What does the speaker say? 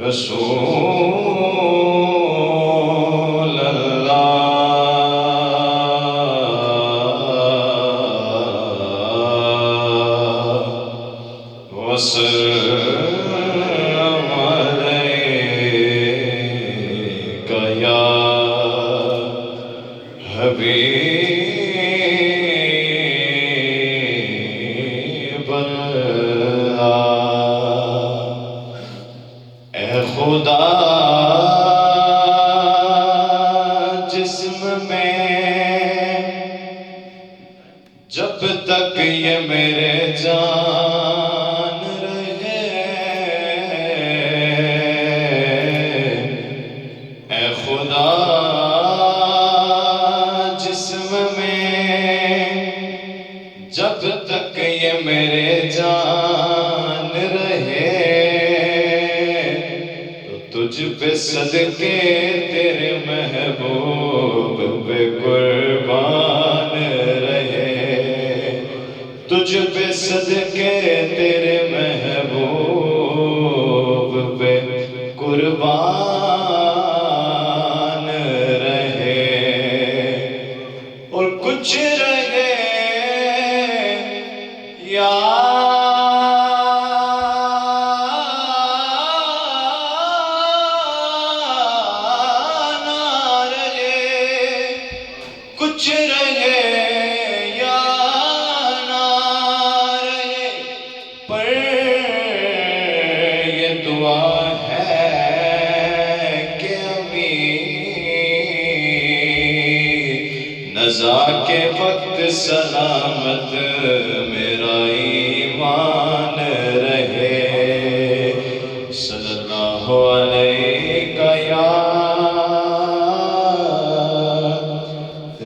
رسول اللہ وسلم علیک یا حبیب اللہ۔ اے خدا جسم میں جب تک یہ میرے جان رہے، اے خدا جسم میں جب تک یہ میرے جان رہے، تجھ پہ صدقے تیرے محبوب پہ قربان رہے، تجھ پہ صدقے تیرے محبوب پہ قربان رہے، اور کچھ رہے یا کچھ رہے یا نہ رہے، پر یہ دعا ہے کہ امین نزا کے وقت سلامت میرا ایمان رہے، صلی اللہ علیہ